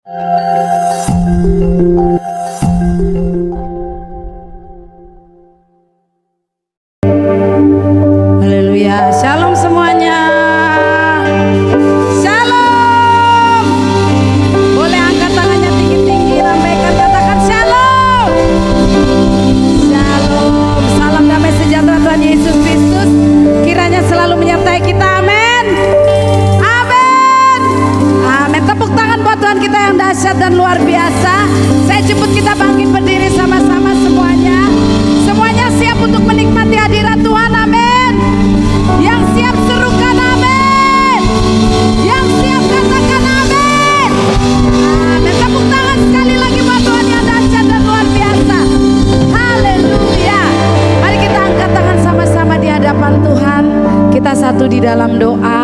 Haleluya. Shalom semuanya. Shalom. Boleh angkat tangannya tinggi-tinggi, lambaikan, katakan shalom. Shalom. Salam damai sejahtera Tuhan Yesus Kristus kiranya selalu menyertai kita. Amin. Amin. Amin. Tepuk tangan buat Tuhan kita yang dahsyat dan luar biasa. Saya jemput kita bangkit berdiri sama-sama semuanya. Semuanya siap untuk menikmati hadirat Tuhan. Amin. Yang siap serukan amin. Yang siap katakan amin. Amin. Tepuk tangan sekali lagi buat Tuhan yang dahsyat dan luar biasa. Haleluya. Mari kita angkat tangan sama-sama di hadapan Tuhan. Kita satu di dalam doa.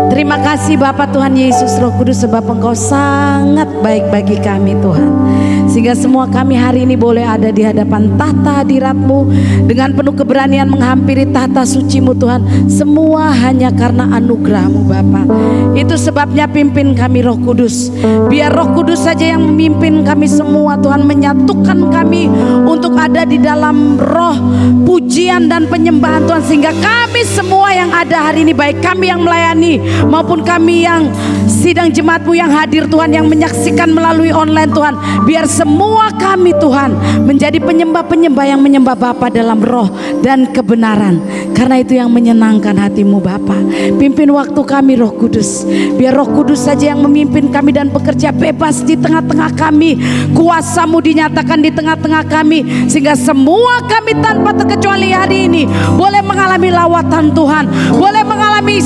Terima kasih Bapa Tuhan Yesus Roh Kudus, sebab Engkau sangat baik bagi kami Tuhan. Sehingga semua kami hari ini boleh ada di hadapan tahta hadirat-Mu dengan penuh keberanian menghampiri tahta suci-Mu Tuhan. Semua hanya karena anugerah-Mu Bapa. Itu sebabnya pimpin kami Roh Kudus. Biar Roh Kudus saja yang memimpin kami semua Tuhan, menyatukan kami untuk ada di dalam roh pujian dan penyembahan Tuhan. Sehingga kami semua yang ada hari ini, baik kami yang melayani maupun kami yang sidang jemaat-Mu yang hadir Tuhan, yang menyaksikan melalui online Tuhan, biar semua kami Tuhan menjadi penyembah-penyembah yang menyembah Bapa dalam roh dan kebenaran. Karena itu yang menyenangkan hati-Mu Bapa. Pimpin waktu kami Roh Kudus. Biar Roh Kudus saja yang memimpin kami dan bekerja bebas di tengah-tengah kami. Kuasa-Mu dinyatakan di tengah-tengah kami, sehingga semua kami tanpa terkecuali hari ini boleh mengalami lawatan Tuhan, boleh mengalami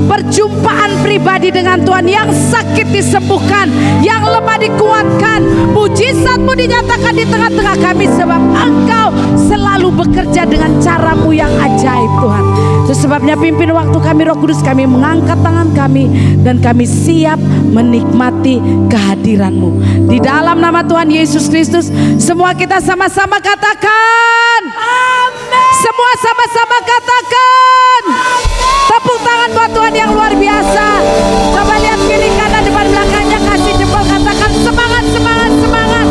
perjumpaan pribadi dengan Tuhan. Yang sakit disembuhkan, yang lemah dikuatkan. Mujizat-Mu dinyatakan di tengah-tengah kami, sebab Engkau selalu bekerja dengan cara-Mu yang ajaib Tuhan. Itu sebabnya pimpin waktu kami Roh Kudus. Kami mengangkat tangan kami dan kami siap menikmati kehadiran-Mu. Di dalam nama Tuhan Yesus Kristus, semua kita sama-sama katakan amin. Semua sama-sama katakan amin. Tepuk tangan buat Tuhan yang luar biasa. Coba lihat kiri kanan depan belakangnya, kasih jempol, katakan semangat, semangat, semangat.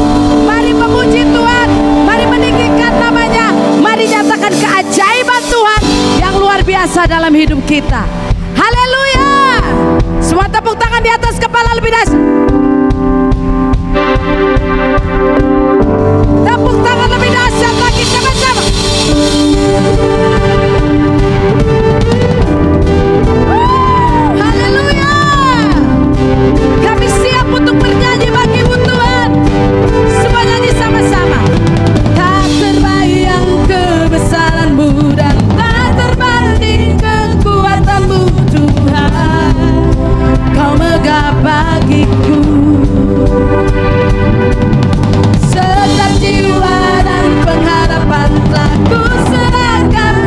Mari memuji Tuhan, mari meninggikan namanya, mari nyatakan keajaiban Tuhan yang luar biasa dalam hidup kita. Haleluya. Semua tepuk tangan di atas kepala lebih dahsyat. Tepuk tangan lebih dahsyat lagi sama-sama. Haleluya. Kami siap untuk bernyanyi bagi-Mu Tuhan. Semua nyanyi sama-sama. Tak terbayang kebesaran-Mu dan tak terbanding kekuatan-Mu Tuhan. Kau megah bagiku. Setiap jiwa dan pengharapan telah ku serahkan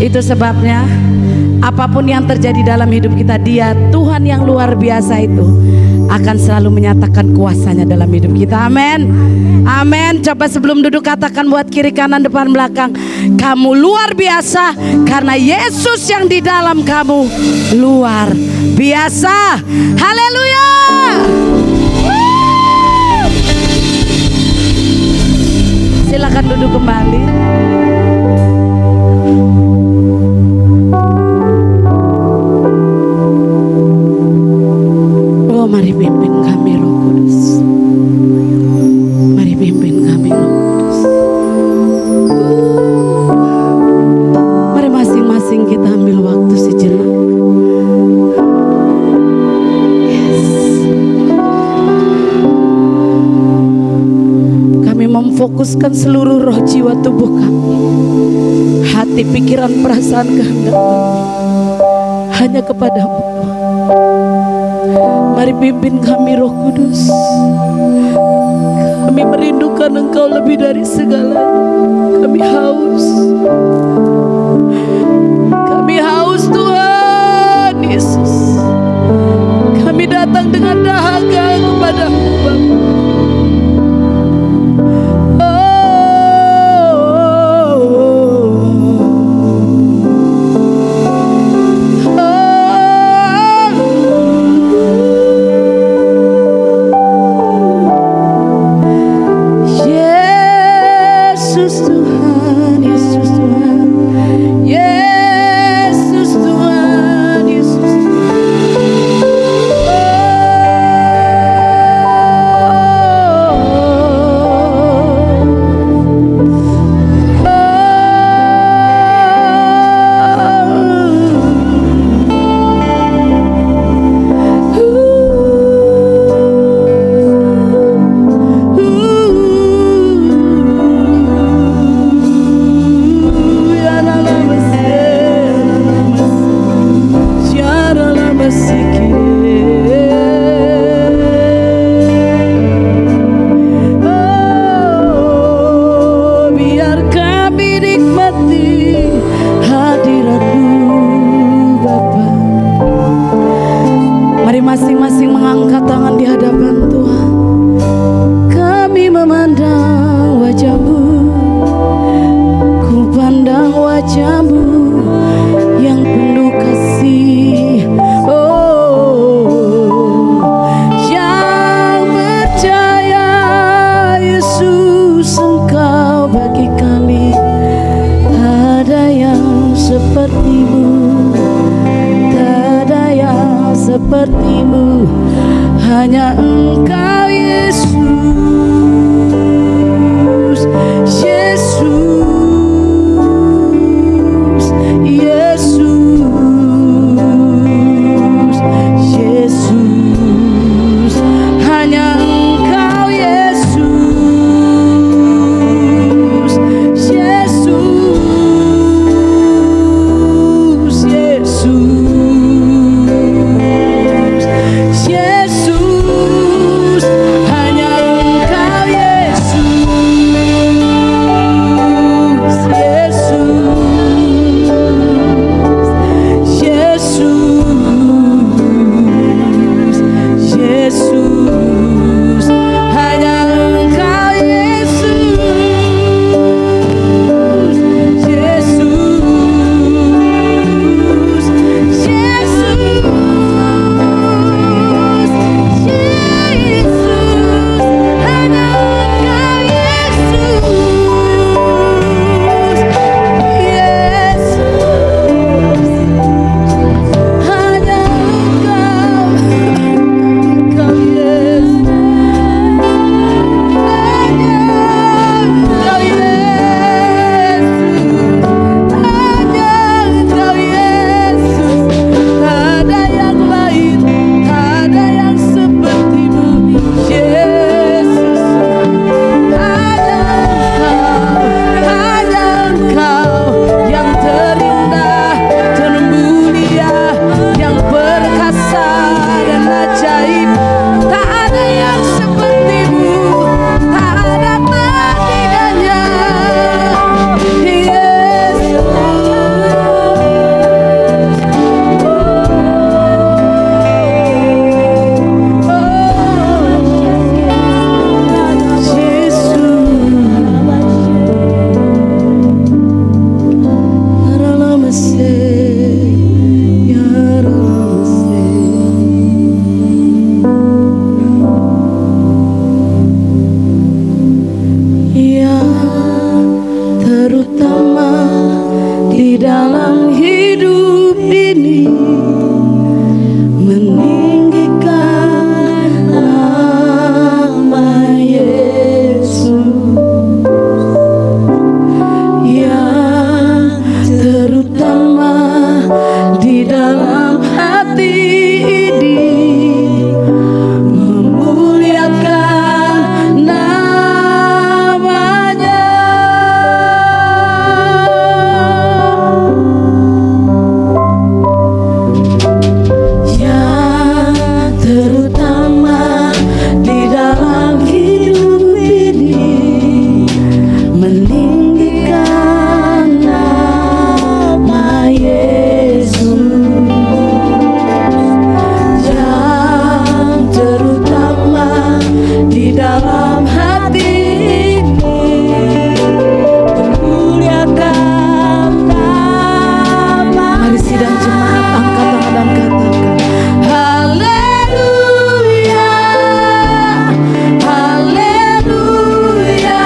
Itu sebabnya apapun yang terjadi dalam hidup kita, Dia Tuhan yang luar biasa itu akan selalu menyatakan kuasanya dalam hidup kita. Amin. Amin. Coba sebelum duduk katakan buat kiri kanan depan belakang, kamu luar biasa karena Yesus yang di dalam kamu luar biasa. Haleluya. Silakan duduk kembali. Oh, mari pimpin kami Roh Kudus. Mari pimpin kami Roh Kudus. Mari masing-masing kita ambil waktu sejenak. Yes. Kami memfokuskan seluruh roh jiwa tubuh kami, hati, pikiran, perasaan, kehendak hanya kepadamu. Mari pimpin kami Roh Kudus. Kami merindukan Engkau lebih dari segalanya. Kami haus. Kami haus Tuhan Yesus. Kami datang dengan dahaga kepada-Mu Bapa. Yesus Tuhan, Yesus Tuhan. dalam hidup ini, meninggikan nama Yesus yang terutama di dalam hati ini, memuliakan namanya. Yang terutama di dalam hidup ini, meninggikan nama Yesus yang terutama di dalam hati ini, memuliakan nama. Mari sidang jemaat angkat tangan dan katakan haleluya, haleluya.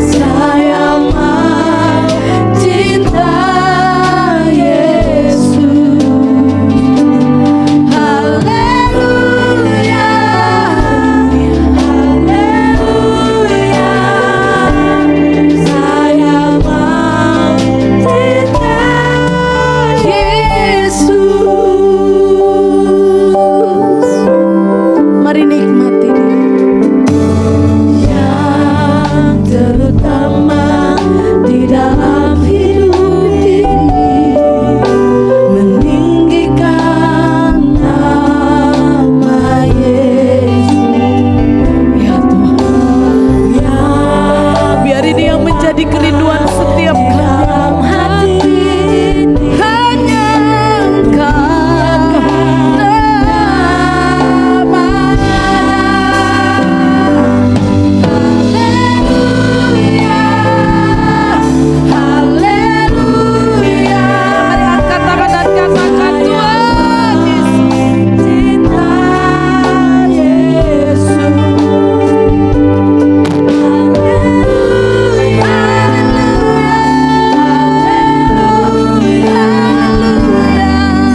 Saya mau cinta Yesus. Haleluya, haleluya. Saya mau cinta Yesus. Mari nikmati Dia yang terutama di dalam hidup ini, meninggikan nama Yesus. Ya Tuhan, ya biar ini yang menjadi kerinduan setiap dalam hati ini, hanya Engkau namanya. Haleluya, haleluya. Mari angkat tangan dan katakan Tuhan Yesus, cinta Yesus. Haleluya, haleluya, haleluya.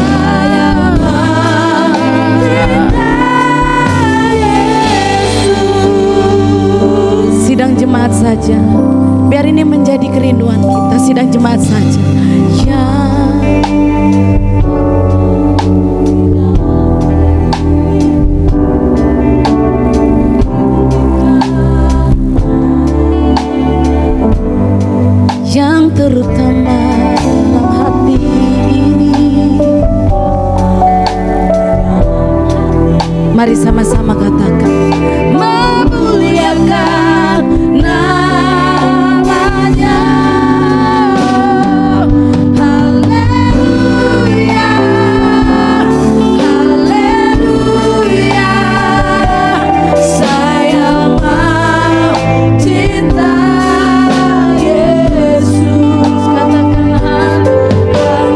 Saya mau cinta Yesus. Sidang jemaat saja, biar ini menjadi kerinduan kita. Sidang jemaat saja. Yang terutama dalam hati ini, mari sama-sama katakan memuliakan namanya. Haleluya, haleluya. Saya mau cinta Yesus. Katakan haleluya.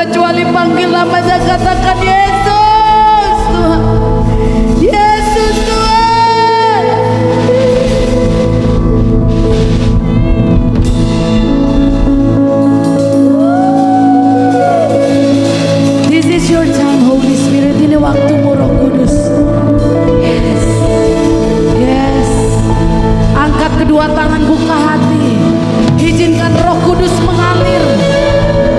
kecuali panggil namanya, katakan Yesus Tuhan, Yesus Tuhan. This is your time, Holy Spirit. Ini waktumu, Roh Kudus. Yes, yes. Angkat kedua tangan, buka hati. Izinkan Roh Kudus mengalir,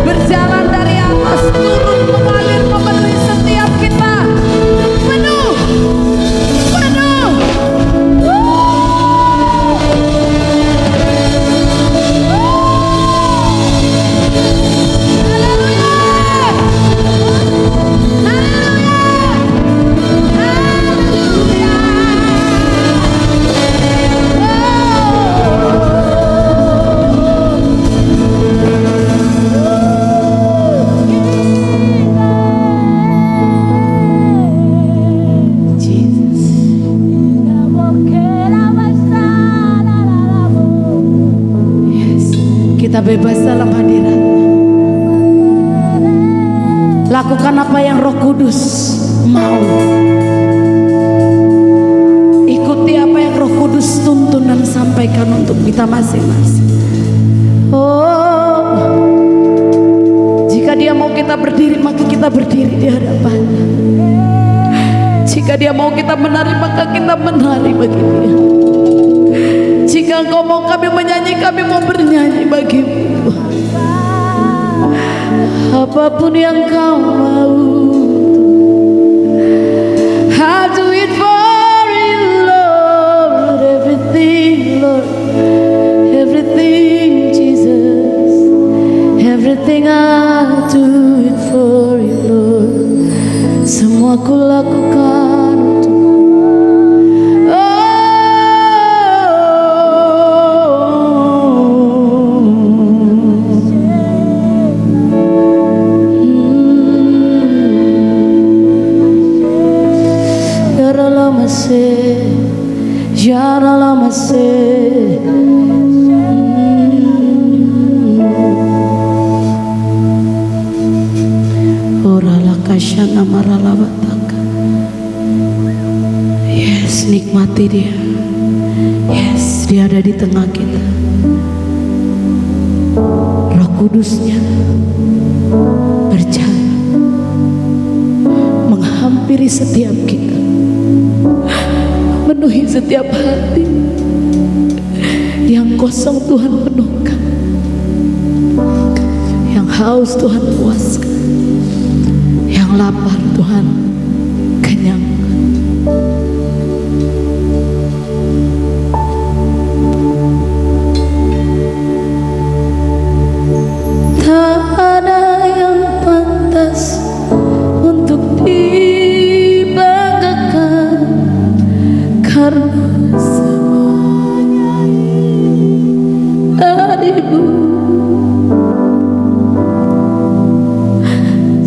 berjalan dari atas turun, mengalir memenuhi setiap kita. Penuh, penuh. Kita bebas dalam hadirat. Lakukan apa yang Roh Kudus mau. Ikuti apa yang Roh Kudus tuntun dan sampaikan untuk kita masing-masing. Oh, jika Dia mau kita berdiri, maka kita berdiri di hadapannya. Jika Dia mau kita menari, maka kita menari bagi Dia. Jika Engkau mau kami menyanyi, kami mau bernyanyi bagimu. Apapun yang Kau mau, I'll do it for you, Lord. Everything, Lord. Everything, Jesus. Everything, I'll do it for you, Lord. Semua ku lakukan untuk Jara lama se Orala kasyana marala bataka. Yes, nikmati Dia. Yes, Dia ada di tengah kita. Roh Kudusnya berjalan menghampiri setiap kita, memenuhi setiap hati yang kosong. Tuhan penuhkan, yang haus Tuhan puaskan, yang lapar Tuhan kenyangkan. Tak ada yang pantas untuk dibanggakan, karena semuanya darimu.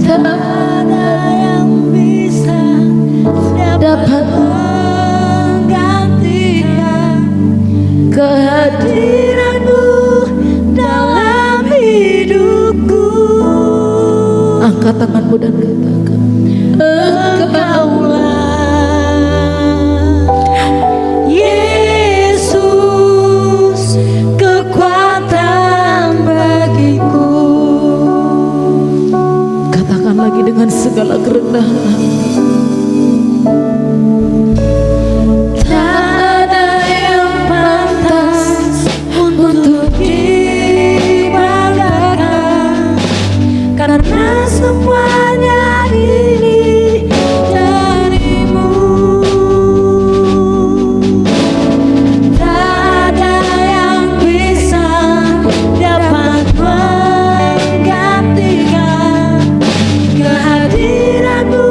Tak ada yang bisa dapat menggantikan kehadiranmu dalam hidupku. Angkat tanganmu dan katakan, Engkaulah lagi dengan segala kerendahan. Tak ada yang pantas untuk dibanggakan, karena semuanya ini darimu. Tak ada yang bisa dapat menggantikan kehadiranmu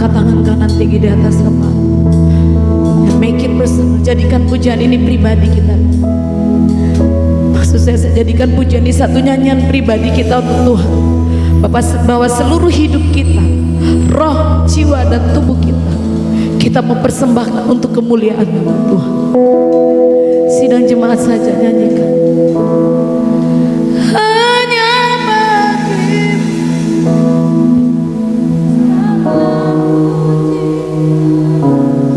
Angkat tangan kanan tinggi di atas kepala. And make it personal. Jadikan pujian ini pribadi kita. Maksud saya jadikan pujian ini satu nyanyian pribadi kita untuk Tuhan. Bahwa seluruh hidup kita, roh, jiwa, dan tubuh kita mempersembahkan untuk kemuliaan Tuhan. Sidang jemaat saja nyanyikan. Hanya bagimu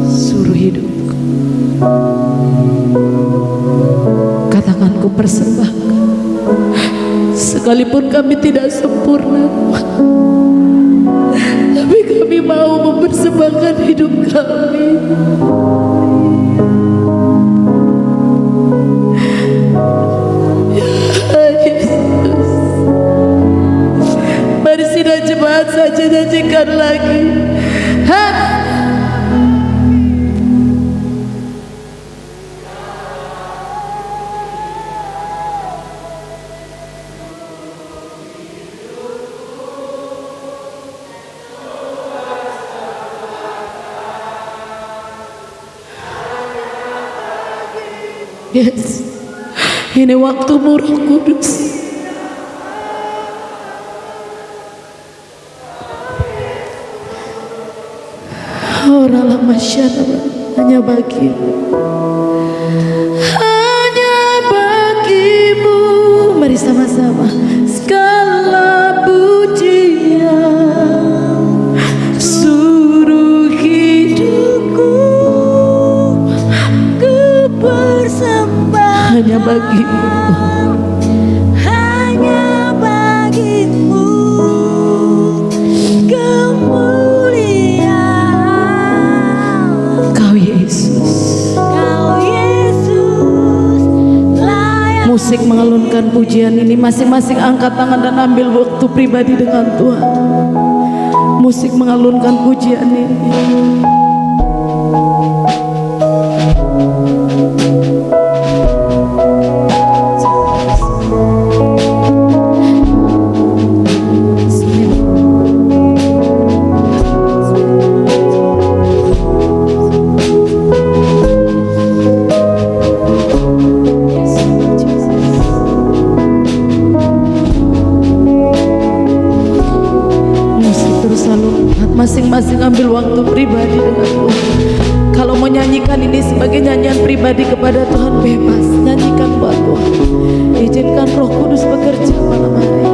seluruh hidupku. Katakan ku persembahkan. Sekalipun kami tidak sempurna, tapi kami mau mempersembahkan hidup kami. Ya Yesus, mari sidang jemaat saja nyanyikan lagi. Yes, ini waktumu Roh Kudus. Orang lama hanya bagimu, hanya bagimu. Mari sama-sama. Segala pujian seluruh hidupku hanya bagimu, hanya bagimu kemuliaan. Kau Yesus, layak. Musik mengalunkan pujian ini. Masing-masing angkat tangan dan ambil waktu pribadi dengan Tuhan. Musik mengalunkan pujian ini. Masing-masing ambil waktu pribadi dengan Tuhan. Kalau mau nyanyikan ini sebagai nyanyian pribadi kepada Tuhan, bebas nyanyikan buat Tuhan. Izinkan Roh Kudus bekerja malam hari.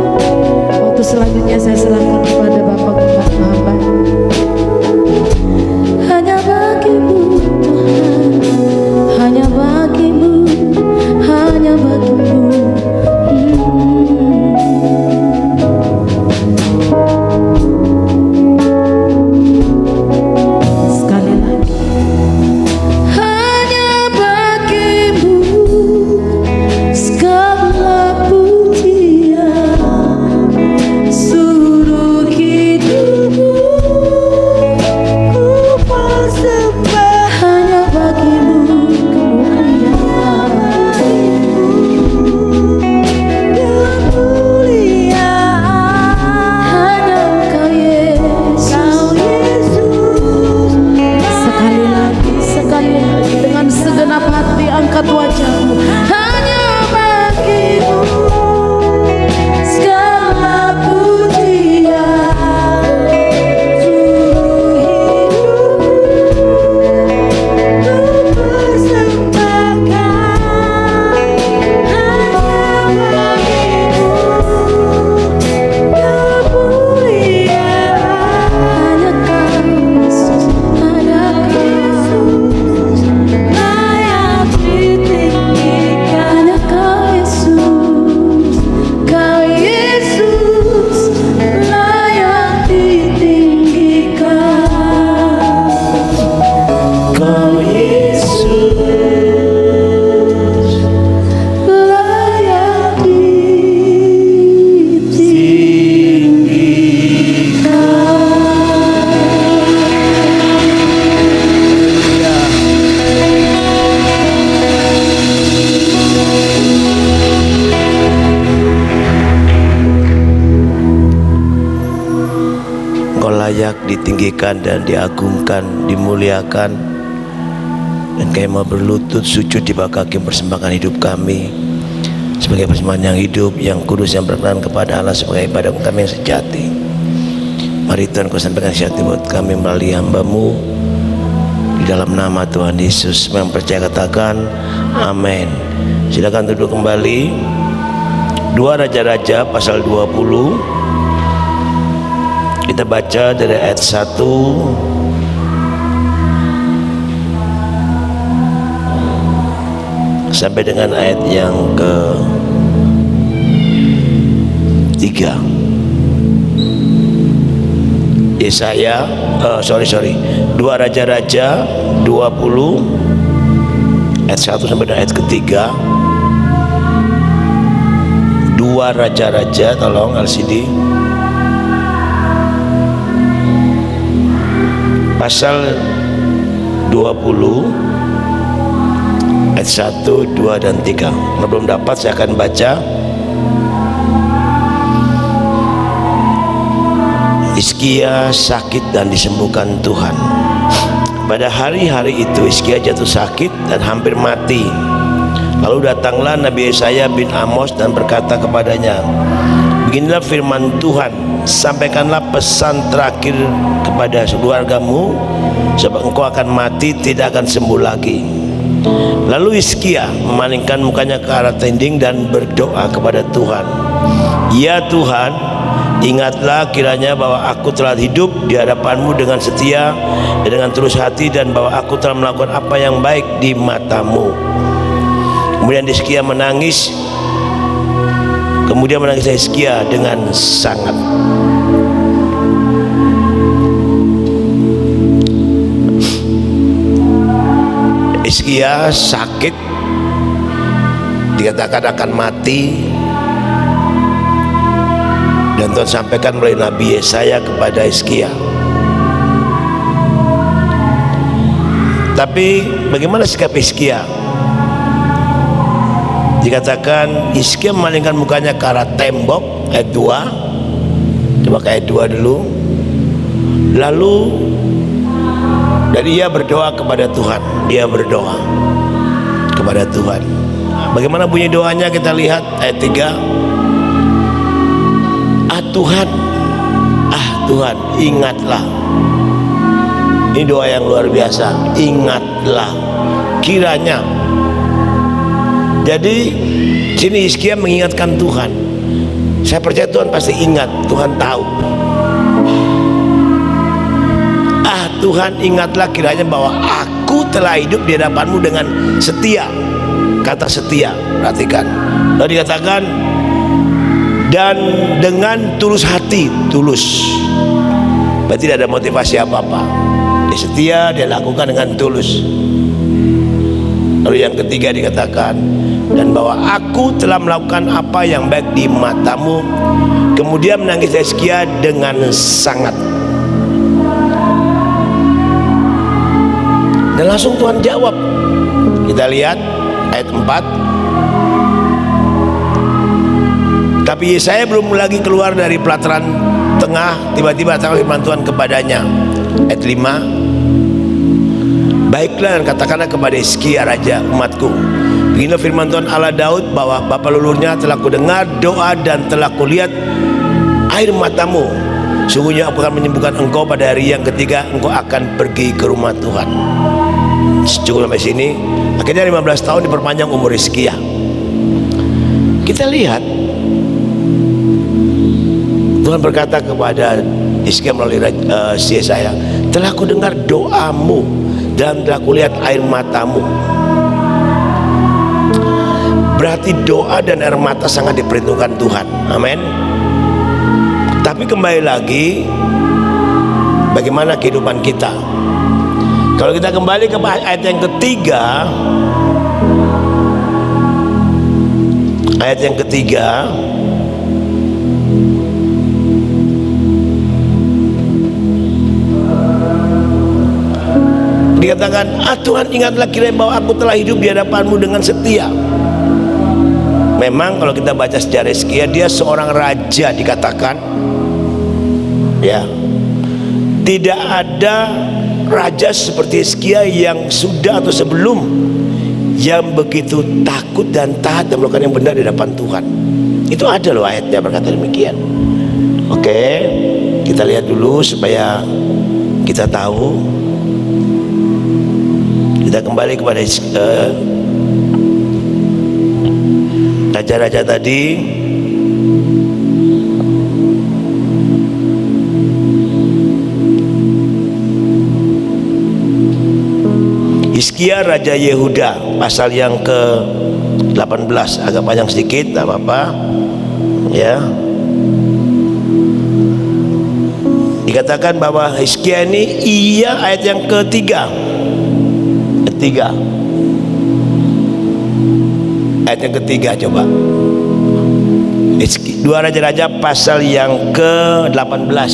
Waktu selanjutnya saya serahkan kepada Bapak hamba. Hanya bagimu Tuhan, hanya bagimu, hanya bagimu. Seluruh hidup ditinggikan dan diagungkan, dimuliakan. Dan kami mau berlutut sujud di bawah kaki persembahkan hidup kami sebagai persembahan yang hidup, yang kudus, yang berkenan kepada Allah sebagai ibadah kami yang sejati. Mari Tuhan Kau sampaikan sejati buat kami melalui hamba-Mu. Di dalam nama Tuhan Yesus yang percaya katakan amin. Silakan duduk kembali. 2 Raja-Raja pasal 20. Kita baca dari ayat 1 sampai dengan ayat yang ke-3. Yesaya 2 Raja-Raja 20 ayat 1 sampai dengan ayat ke-3. 2 Raja-Raja, tolong LCD, pasal 20 ayat 1, 2, dan 3. Kalau belum dapat saya akan baca. Hizkia sakit dan disembuhkan Tuhan. Pada hari-hari itu Hizkia jatuh sakit dan hampir mati. Lalu datanglah Nabi Yesaya bin Amos dan berkata kepadanya, beginilah firman Tuhan, sampaikanlah pesan terakhir kepada keluargamu, sebab engkau akan mati, tidak akan sembuh lagi. Lalu Hizkia memalingkan mukanya ke arah tinding dan berdoa kepada Tuhan, ya Tuhan, ingatlah kiranya bahwa aku telah hidup di hadapan-Mu dengan setia dan dengan tulus hati, dan bahwa aku telah melakukan apa yang baik di mata-Mu. Kemudian Hizkia menangis. Kemudian menangis Hizkia dengan sangat. Hizkia sakit, dikatakan akan mati, dan Tuhan sampaikan melalui Nabi Yesaya kepada Hizkia. Tapi bagaimana sikap Hizkia? Dikatakan Hizkia memalingkan mukanya ke arah tembok, ayat 2. Coba ke ayat 2 dulu. Lalu dan ia berdoa kepada Tuhan. Dia berdoa kepada Tuhan. Bagaimana bunyi doanya kita lihat ayat 3. Tuhan, ingatlah. Ini doa yang luar biasa. Ingatlah kiranya. Jadi sini Hizkia mengingatkan Tuhan. Saya percaya Tuhan pasti ingat, Tuhan tahu. Tuhan, ingatlah kiranya bahwa aku telah hidup di hadapan-Mu dengan setia. Kata setia, perhatikan. Lalu dikatakan dan dengan tulus hati. Tulus berarti tidak ada motivasi apa-apa. Dia setia, dia lakukan dengan tulus. Lalu yang ketiga dikatakan dan bahwa aku telah melakukan apa yang baik di mata-Mu. Kemudian menangis Hizkia dengan sangat. Dan langsung Tuhan jawab. Kita lihat ayat 4. Tapi Yesaya belum lagi keluar dari pelataran tengah, tiba-tiba datang firman Tuhan kepadanya. Ayat 5. Baiklah dan katakanlah kepada Hizkia raja umatku, beginilah firman Tuhan Allah Daud, bahwa bapa leluhurnya telah kudengar doa dan telah kulihat air matamu. Sungguhnya aku akan menyembuhkan engkau pada hari yang ketiga, engkau akan pergi ke rumah Tuhan. Cukup sampai sini. Akhirnya 15 tahun diperpanjang umur Hizkia. Kita lihat Tuhan berkata kepada Hizkia melalui Yesaya, telah ku dengar doamu dan telah kulihat air matamu. Berarti doa dan air mata sangat diperhitungkan Tuhan. Amin. Tapi kembali lagi, bagaimana kehidupan kita? Kalau kita kembali ke ayat yang ketiga, ayat yang ketiga, dikatakan, Tuhan, ingatlah kiranya bahwa aku telah hidup di hadapan-Mu dengan setia. Memang kalau kita baca sejarah Hizkia, dia seorang raja dikatakan, ya. Tidak ada raja seperti Hizkia yang sudah atau sebelum yang begitu takut dan taat dan melakukan yang benar di hadapan Tuhan. Itu ada loh ayatnya berkata demikian. Oke, kita lihat dulu supaya kita tahu. Kita kembali kepada raja-raja tadi. Hizkia Raja Yehuda, pasal yang ke-18, agak panjang sedikit, tak apa-apa ya. Dikatakan bahwa Hizkia ini ayat yang ketiga, ayat yang ketiga, coba 2 Raja-Raja pasal yang ke-18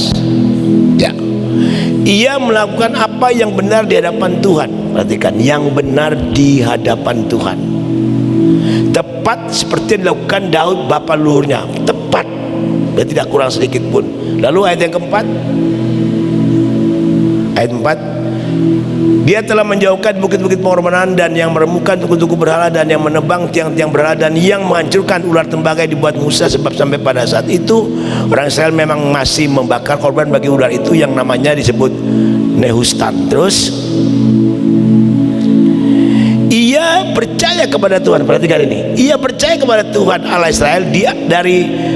ya. Ia melakukan apa yang benar di hadapan Tuhan. Perhatikan, yang benar di hadapan Tuhan, tepat seperti yang dilakukan Daud bapa leluhurnya. Tepat dan tidak kurang sedikit pun. Lalu ayat yang keempat, ayat 4, dia telah menjauhkan bukit-bukit pengorbanan dan yang meremukkan tugu-tugu berhala dan yang menebang tiang-tiang berhala dan yang menghancurkan ular tembaga yang dibuat Musa. Sebab sampai pada saat itu orang Israel memang masih membakar korban bagi ular itu yang namanya disebut Nehustan. Terus ia percaya kepada Tuhan. Perhatikan ini, ia percaya kepada Tuhan Allah Israel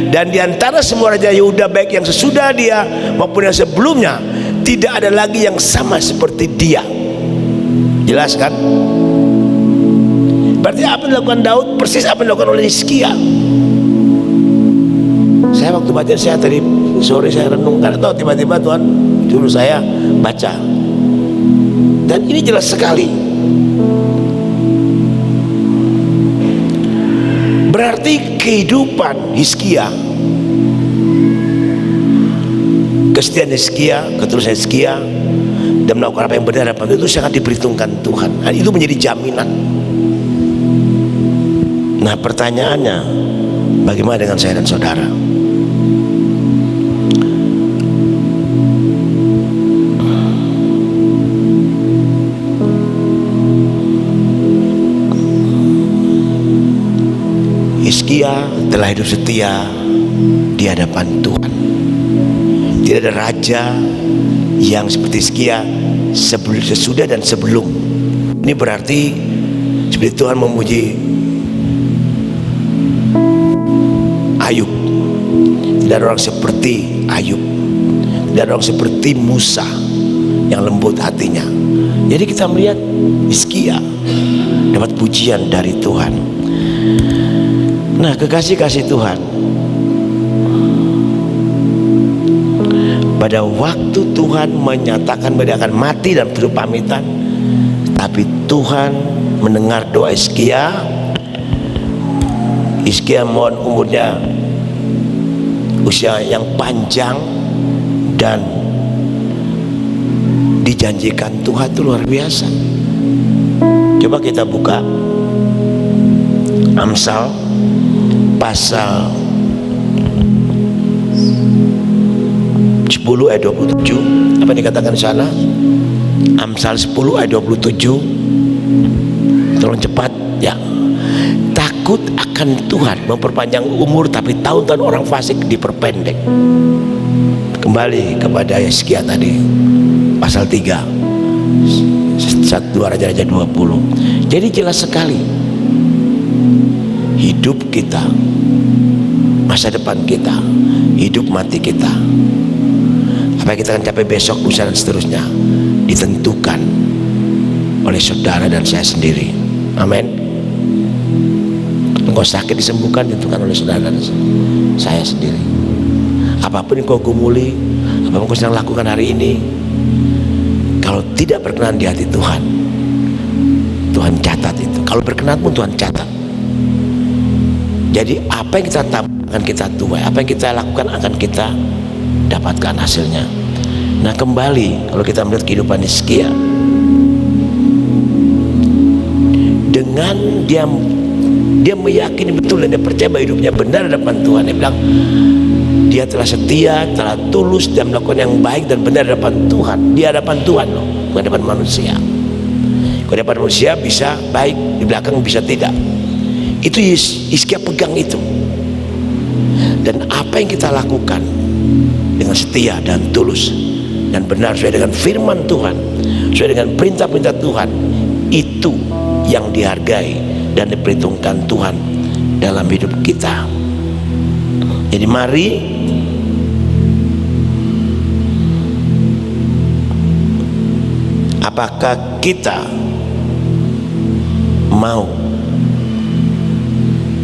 dan di antara semua raja Yehuda, baik yang sesudah dia maupun yang sebelumnya, tidak ada lagi yang sama seperti dia. Jelas kan? Berarti apa yang dilakukan Daud persis apa yang dilakukan oleh Hizkia. Saya waktu baca, saya tadi sore saya renung, karena tahu tiba-tiba Tuhan suruh saya baca, dan ini jelas sekali. Berarti kehidupan Hizkia, kesetiaan Hizkia, ketulusan Hizkia, dan melakukan apa yang benar itu sangat diperhitungkan Tuhan. Dan itu menjadi jaminan. Nah, pertanyaannya, bagaimana dengan saya dan saudara? Hizkia telah hidup setia di hadapan Tuhan. Tidak ada raja yang seperti Hizkia sesudah dan sebelum. Ini berarti seperti Tuhan memuji Ayub. Tidak ada orang seperti Ayub. Tidak ada orang seperti Musa yang lembut hatinya. Jadi kita melihat Hizkia dapat pujian dari Tuhan. Nah, kekasih-kasih Tuhan, pada waktu Tuhan menyatakan bahwa dia akan mati dan perlu pamitan, tapi Tuhan mendengar doa Hizkia. Hizkia mohon umurnya usia yang panjang, dan dijanjikan Tuhan itu luar biasa. Coba kita buka Amsal pasal 10 ayat 27. Apa yang dikatakan di sana? Amsal 10 ayat 27. Tolong cepat ya. Takut akan Tuhan memperpanjang umur, tapi tahun-tahun orang fasik diperpendek. Kembali kepada Hizkia tadi, pasal 3 1 Raja-Raja 20. Jadi jelas sekali, hidup kita, masa depan kita, hidup mati kita, apa yang kita akan capai besok, lusa dan seterusnya, ditentukan oleh saudara dan saya sendiri. Amin. Engkau sakit disembuhkan, ditentukan oleh saudara dan saya sendiri. Apapun yang kau gumuli, apapun yang kau sedang lakukan hari ini, kalau tidak berkenan di hati Tuhan, Tuhan catat itu. Kalau berkenan pun Tuhan catat. Jadi apa yang kita tabur akan kita tuai, apa yang kita lakukan akan kita dapatkan hasilnya. Nah, kembali kalau kita melihat kehidupan Hizkia, dengan dia meyakini betul dan dia percaya bahwa hidupnya benar di hadapan Tuhan. Dia bilang, Dia telah setia, telah tulus dan melakukan yang baik dan benar di hadapan Tuhan. Di hadapan Tuhan loh, bukan di hadapan manusia. Kalau di hadapan manusia bisa baik, di belakang bisa tidak. Itu Hizkia pegang itu. Dan apa yang kita lakukan dengan setia dan tulus dan benar sesuai dengan firman Tuhan, sesuai dengan perintah-perintah Tuhan, itu yang dihargai dan diperhitungkan Tuhan dalam hidup kita. Jadi mari apakah kita mau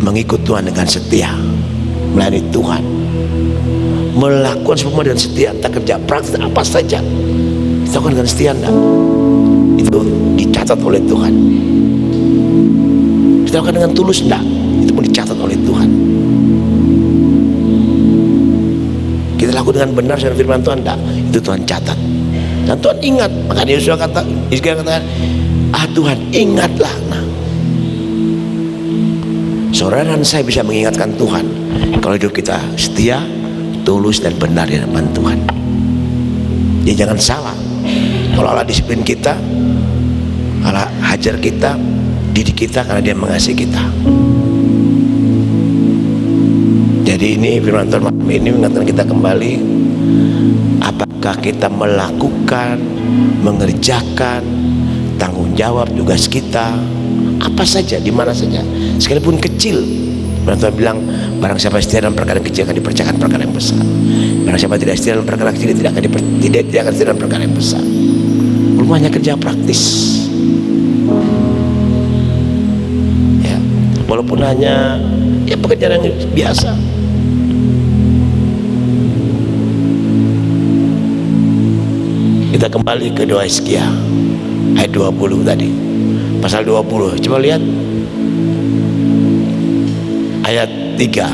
mengikut Tuhan dengan setia, melayani Tuhan, melakukan semua dengan setia, tak kerja praktis apa saja kita lakukan dengan setia, enggak? Itu dicatat oleh Tuhan. Kita lakukan dengan tulus, enggak? Itu pun dicatat oleh Tuhan. Kita lakukan dengan benar dengan firman Tuhan, enggak? Itu Tuhan catat. Dan Tuhan ingat. Maka Yosua katakan, Tuhan ingatlah. Nah, saudara dan saya bisa mengingatkan Tuhan kalau hidup kita setia, tulus dan benar di hadapan Tuhan. Jadi jangan salah, kalau Allah disiplin kita, Allah hajar kita, didik kita karena Dia mengasihi kita. Jadi ini firman Tuhan malam ini mengingatkan kita kembali, apakah kita melakukan, mengerjakan tanggung jawab tugas kita apa saja, di mana saja, sekalipun kecil. Tuhan bilang, barang siapa setia dalam perkara yang kecil akan dipercayakan perkara yang besar. Barang siapa tidak setia dalam perkara kecil tidak akan setia dalam perkara yang besar. Belum hanya kerja praktis, ya, walaupun hanya pekerjaan yang biasa. Kita kembali ke doa Hizkia ayat 20 tadi, pasal 20. Coba lihat ayat 3.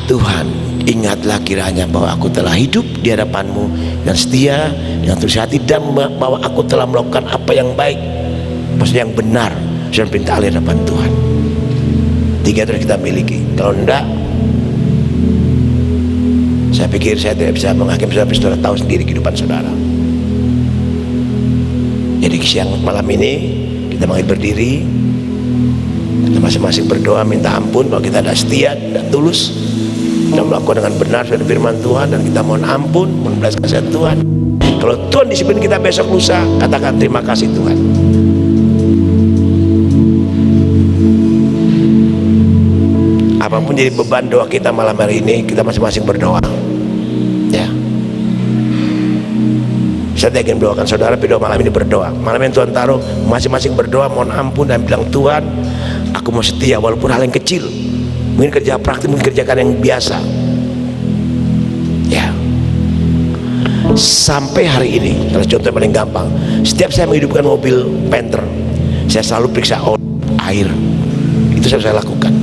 Tuhan, ingatlah kiranya bahwa aku telah hidup di hadapan-Mu dan setia dengan tulus hati, dan bahwa aku telah melakukan apa yang baik, maksudnya yang benar, dan perintah Allah di hadapan Tuhan. 3 terus kita miliki. Kalau enggak, saya pikir saya tidak bisa menghakimi saudara. Saudara tahu sendiri kehidupan saudara. Jadi siang malam ini kita mari berdiri, kita masing-masing berdoa minta ampun bahwa kita ada setia dan tulus dan melakukan dengan benar sesuai firman Tuhan, dan kita mohon ampun, mohon belas kasihan Tuhan. Kalau Tuhan disiplin kita besok lusa, katakan terima kasih Tuhan. Apapun jadi beban doa kita malam hari ini, kita masing-masing berdoa, ya. Saya ingin mendoakan saudara, tapi doa malam ini berdoa. Malam ini Tuhan taruh masing-masing berdoa, mohon ampun dan bilang, Tuhan, aku mau setia walaupun hal yang kecil, mungkin kerja praktis, mungkin kerjakan yang biasa, ya. Sampai hari ini, kalau contoh paling gampang, setiap saya menghidupkan mobil Panther, saya selalu periksa air. Itu saya lakukan.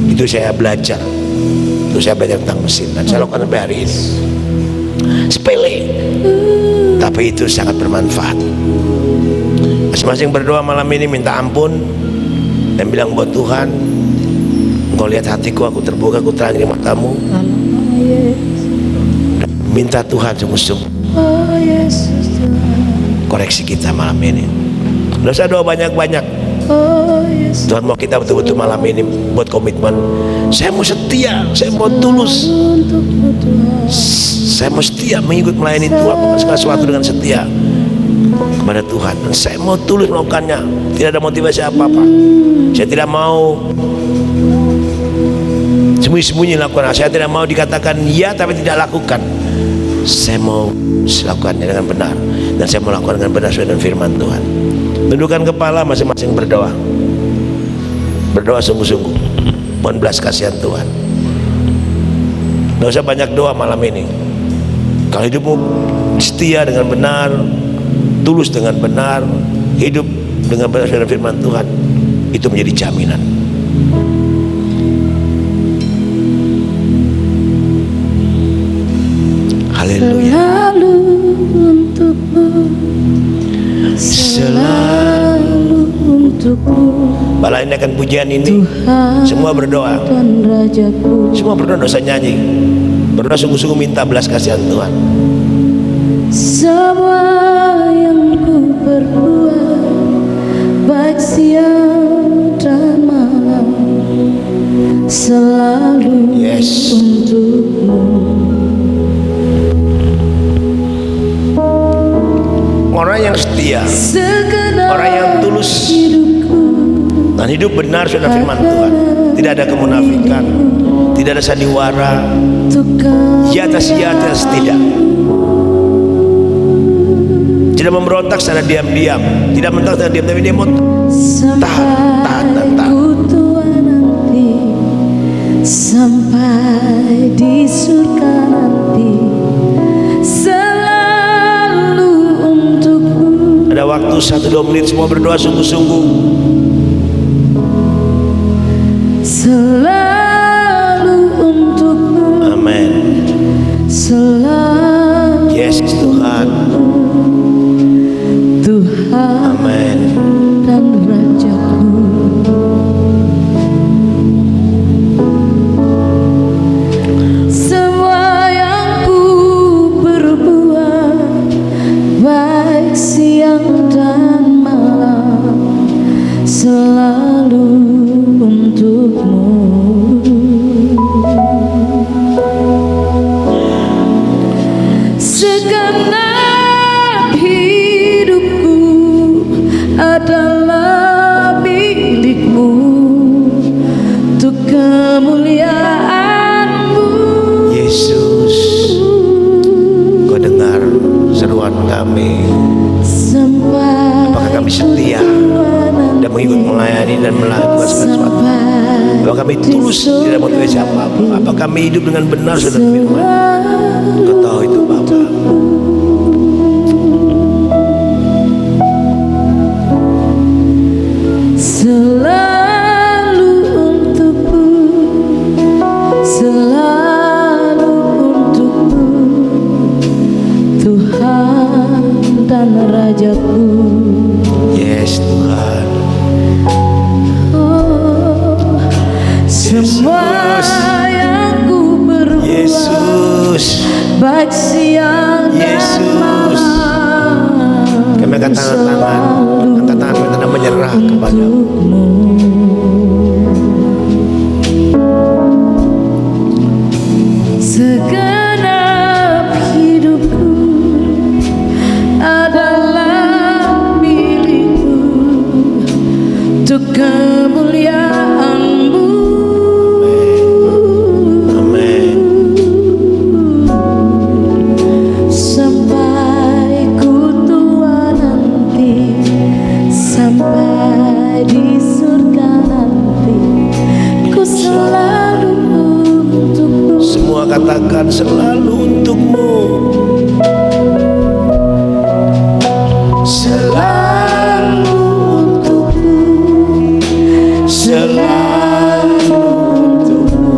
Itu saya belajar. Itu saya belajar tentang mesin, dan saya lakukan sampai hari ini. Sepele, tapi itu sangat bermanfaat. Masing-masing berdoa malam ini minta ampun dan bilang buat Tuhan, Engkau lihat hatiku, aku terbuka, aku terang di matamu. Minta Tuhan sungguh-sungguh koreksi kita malam ini. Tidak usah doa banyak-banyak. Tuhan mau kita betul-betul malam ini buat komitmen. Saya mau setia, saya mau tulus, saya mau setia mengikut melayani Tuhan, melakukan segala sesuatu dengan setia kepada Tuhan. Dan saya mau tulus melakukannya, tidak ada motivasi apa-apa. Saya tidak mau sembunyi-sembunyi lakukan. Saya tidak mau dikatakan ya tapi tidak lakukan. Saya mau melakukannya dengan benar, dan saya mau lakukan dengan benar sesuai dengan firman Tuhan. Tundukkan kepala, masing-masing berdoa. Berdoa sungguh-sungguh, mohon belas kasihan Tuhan. Tidak usah banyak doa malam ini. Kalau hidupmu setia dengan benar, tulus dengan benar, hidup dengan benar dengan firman Tuhan, itu menjadi jaminan. Haleluya. Selalu untukmu, Selalu untukmu, Balaikan pujian ini, Tuhan semua berdoa. dan Rajaku. Semua berdoa, dosa nyanyi. Berdoa sungguh-sungguh minta belas kasihan Tuhan. Semua yang ku perbuat, baik siang dan malam, selalu Yes. untukmu. Orang yang setia, Segenap orang yang tulus hidupku dan hidup benar sudah firman Tuhan. Tidak ada kemunafikan, tidak ada sandiwara, untuk ya atas tidak. Tidak memberontak secara diam-diam, tidak mentak secara diam, tapi dia mau tahan. ku tua nanti, sampai di surga nanti, selalu untukmu. ada waktu 1-2 menit semua berdoa sungguh-sungguh. Selalu untukmu, Amin. selalu Yes Tuhan. Tuhan Amin. dan Rajaku. Semua yang ku perbuat, baik siang dan malam, selalu untukmu. Segenap hidupku adalah milikmu, untuk kemuliaan-Mu. Yesus, Kau dengar seruan kami. Sampai Apakah kami setia dan mengikut melayani dan melakukan segala sesuatu? Apakah kami tulus tidak motivasi siapa-apa? Apakah kami hidup dengan benar saudara firman? Kau tahu itu Bapa. Selalu untukmu, selalu untukmu, Tuhan dan Rajaku. Yes Tuhan. Oh, semua yang ku perbuat, Yesus. baik siang dan Yesus. malam, Kami angkat tangan-tangan, angkat tangan kami tanda menyerah kepadamu. Segenap hidupku adalah milikmu, untuk kemuliaan-Mu. Amin. Sampai ku tua nanti, sampai di surga nanti, ku selalu untukmu. Semua katakan selalu untukmu. Selalu untukmu. Selalu untukmu.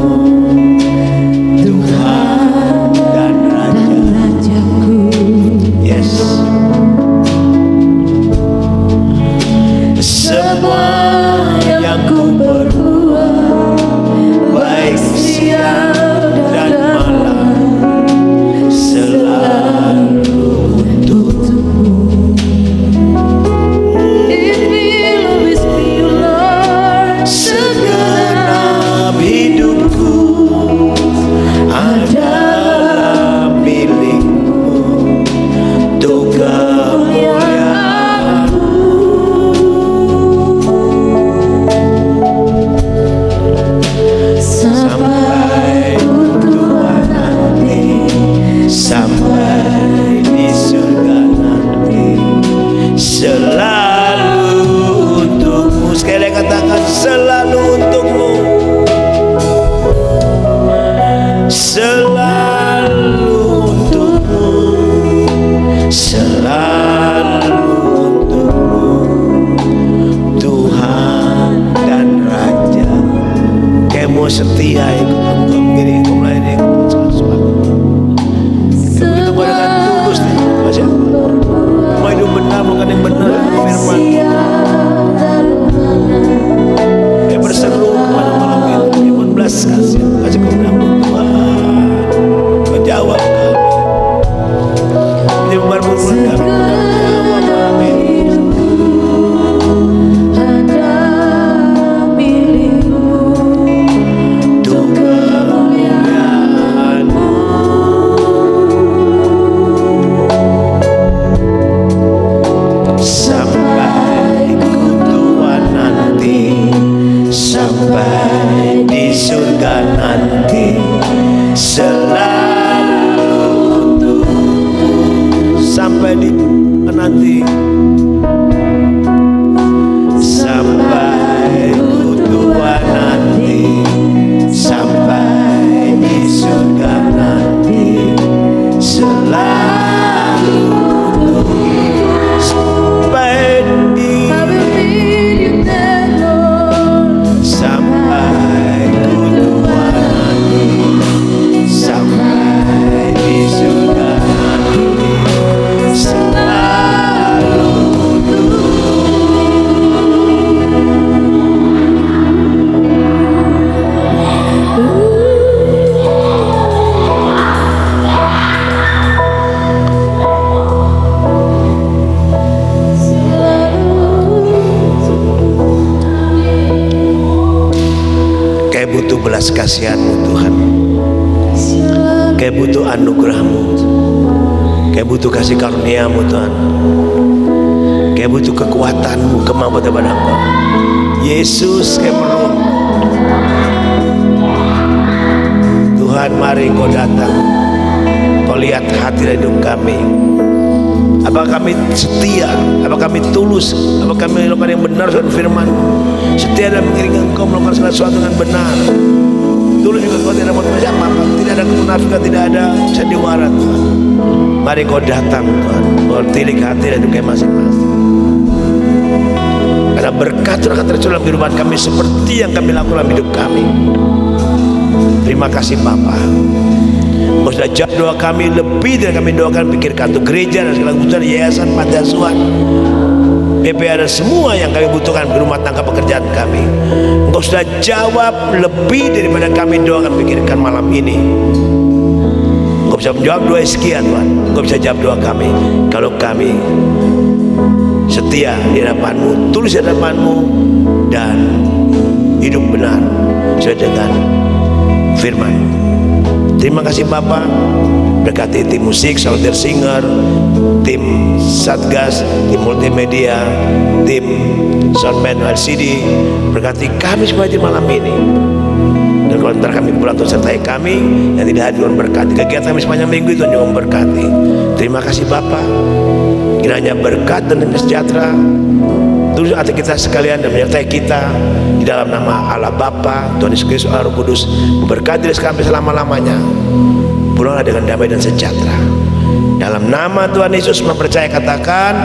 Tuhan dan Raja. Rajaku. Yes. Semua yang ku perbuat, baik siang dan malam, selalu untukmu. It will always be you, Lord. Segenap hidupku adalah milikmu, untuk kemuliaan-Mu. Sampai tua nanti, sampai di surga nanti, selalu untukmu. Sekali lagi katakan selalu untukmu. Selalu untukmu. Selalu untukmu. Tuhan dan Raja. Kamu setia ikut kamu begini, kamu melayani, kamu segala sesuatu. Begitu dengan Tuhan. nanti, sampai ku tua nanti, sampai di surga nanti, selalu sampai di sampai ku tua nanti, sampai di surga nanti, selalu kayak butuh belas kasihan-Mu Tuhan, kayak butuh anugerah-Mu, kayak butuh kasih karunia-Mu Tuhan, kayak butuh kekuatan-Mu, kemampuan daripada Engkau Yesus. Kayak perlu Tuhan, mari Engkau datang, Kau lihat hati dan hidup kami. Apakah kami setia, apakah kami tulus, apakah kami melakukan yang benar dengan firman, setia dan mengiringi Engkau melakukan segala sesuatu dengan benar. Tulus juga Kau tidak membuat apa-apa, tidak ada kemunafikan, tidak ada sandiwara Tuhan. Mari Kau datang Tuhan, bertilik hati dan hidup kami masing-masing. Karena berkat Tuhan akan tercurah dalam kehidupan kami seperti yang kami lakukan dalam hidup kami. Terima kasih Bapa. Kau sudah jawab doa kami lebih dari kami doakan. Pikirkan untuk gereja dan segala kebutuhan yayasan, panti asuhan, PPA dan semua yang kami butuhkan di rumah tangga pekerjaan kami. Engkau sudah jawab lebih daripada kami doakan, pikirkan malam ini. Engkau bisa menjawab doa Hizkia Tuhan. Engkau bisa jawab doa kami kalau kami setia di hadapan-Mu, tulus di hadapan-Mu, dan hidup benar sesuai dengan firman. Terima kasih Bapa. Berkati tim musik, soldier singer, tim satgas, tim multimedia, tim soundman LCD. Berkati kami semua di malam ini. Dan kalau ntar kami pulang, Tuhan sertai kami yang tidak hadir, Tuhan berkati kegiatan kami sepanjang minggu itu, Tuhan juga memberkati. Terima kasih Bapa. Kiranya berkat dan sejahtera terus hati kita sekalian dan menyertai kita di dalam nama Allah Bapa, Tuhan Yesus Kristus, Allah Roh Kudus, memberkati kami selama-lamanya. Pulanglah dengan damai dan sejahtera. Dalam nama Tuhan Yesus mempercayai, katakan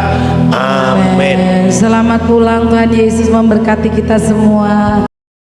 amin. Selamat pulang, Tuhan Yesus memberkati kita semua.